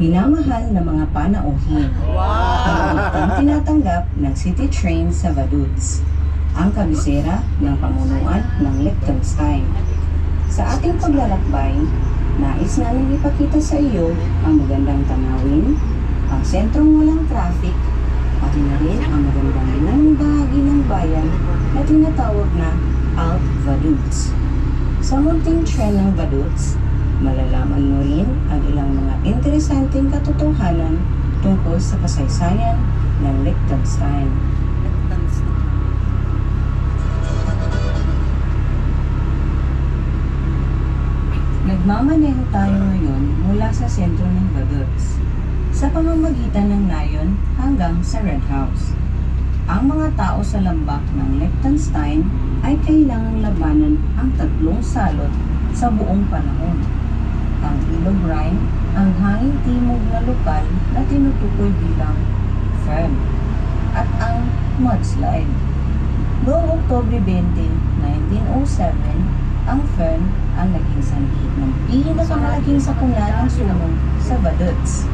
minamahal na mga panauhin. Ang tinatanggap ng City Train sa Vaduz, ang kabisera ng pamunuan ng Liechtenstein. Sa ating paglalakbay, nais namin ipakita sa iyo ang magandang tanawin, ang sentrong walang traffic, pati na rin ang magandang ginawang bahagi ng bayan na tinatawag na Alt Vaduz. Sa munting tren ng Vaduz, malalaman mo rin ang ilang mga interesanteng katotohanan tungkol sa kasaysayan ng Liechtenstein. Nagmamaneho tayo ngayon mula sa sentro ng Vaduz, sa pamamagitan ng Nayon hanggang sa Red House. Ang mga tao sa lambak ng Liechtenstein ay kailangang labanan ang tatlong salot sa buong panahon. Ang Ilog Rhine, ang hanging timog na lokal na tinutukoy bilang Föhn, at ang mudslide. Noong Oktubre 20, 1907, ang Föhn ang naging sanhi ng pinakamalaking sakuna ng sunog sa Vaduz.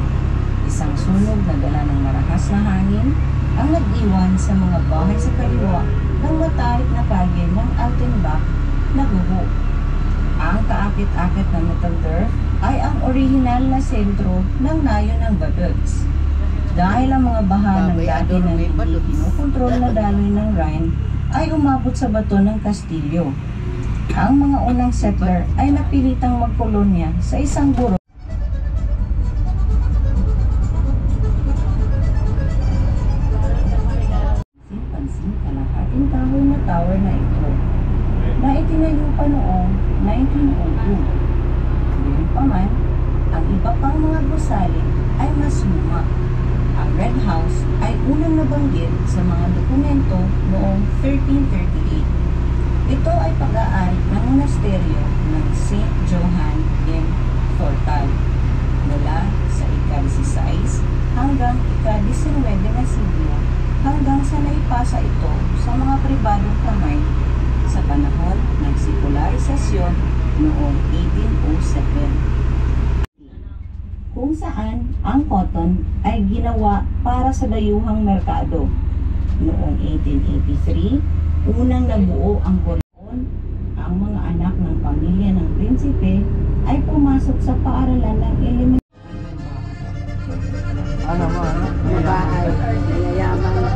Isang sunog na dala ng marahas na hangin ang nag-iwan sa mga bahay sa kaliwa ng matarik na kalye ng Altenbach na guho. Ang kaakit-akit na Mitteldorf ay ang orihinal na sentro ng Nayon ng Vaduz. Dahil ang mga baha ng dati na hindi kinukontrol na daloy ng Rhine ay umabot sa bato ng Kastilyo. Ang mga unang settler ay napilitang magkolonya sa isang burol. Pansin kalahating kahoy na tower na ito na itinayo pa noong 1902. Gayunpaman, ang iba pang mga gusali ay mas luma. Ang Red House ay unang nabanggit sa mga dokumento noong 1338. Ito ay pag-aari ng monasteryo ng St. Johann in Fortal mula sa ika-16 hanggang ika-19 na siglo hanggang sa naipasa ito sa mga pribadong kamay sa panahon ng sekularisasyon noong 1807, kung saan ang cotton ay ginawa para sa dayuhang merkado. Noong 1883, unang nabuo ang koron, ang mga anak ng pamilya ng prinsipe ay pumasok sa paaralan ng elementary. Ano mo? Bahay, mayayaman.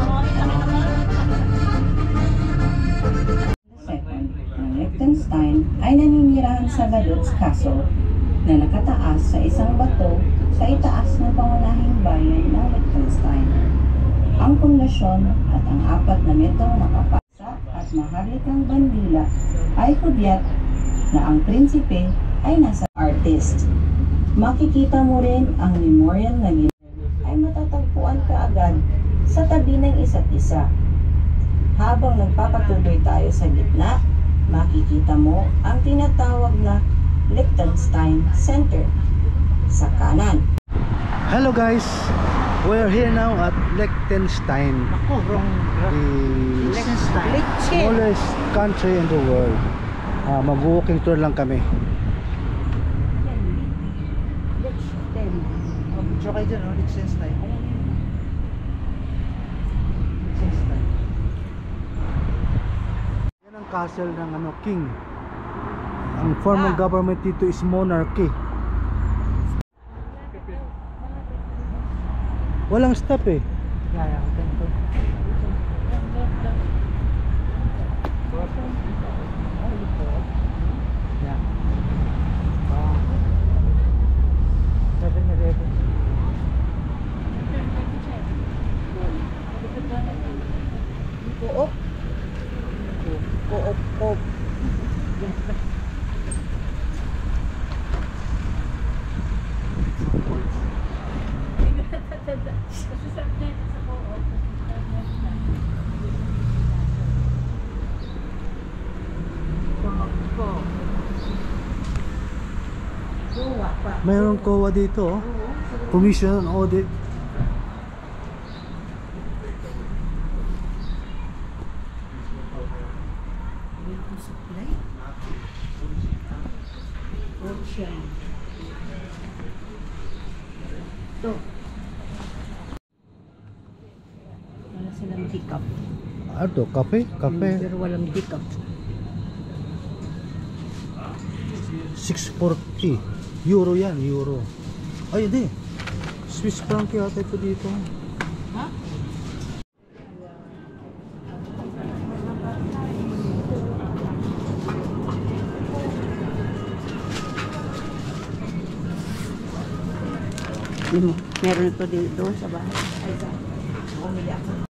Ng Liechtenstein ay naninirahan sa Vaduz Castle na nakataas sa isang bato sa itaas ng pangunahing bayan ng Liechtenstein. Ang pundasyon at ang 4 na metrong makapasa at maharlikang bandila ay hudyat na ang prinsipe ay nasa artist. Makikita mo rin ang memorial na ay matatagpuan kaagad sa tabi ng isa't isa. Habang nagpapatuloy tayo sa gitna, makikita mo ang tinatawag na Liechtenstein Center sa kanan. Hello guys, we're here now at Liechtenstein, the smallest country in the world. Mag-walking tour lang kami. Tsaka dyan, Liechtenstein. Yan ang castle ng king. Ang form ng government dito is monarchy. Walang stop eh. Koop. Mayroong COA dito, oh. Commission on Audit. dito. Wala silang decaf. Ano to? Kape? Kape? Pero walang decaf. 640 euro yan, euro. Ay hindi, Swiss franc yata ito dito. Ha? Meron ito doon sa bahay. Ay, sa bumili ako.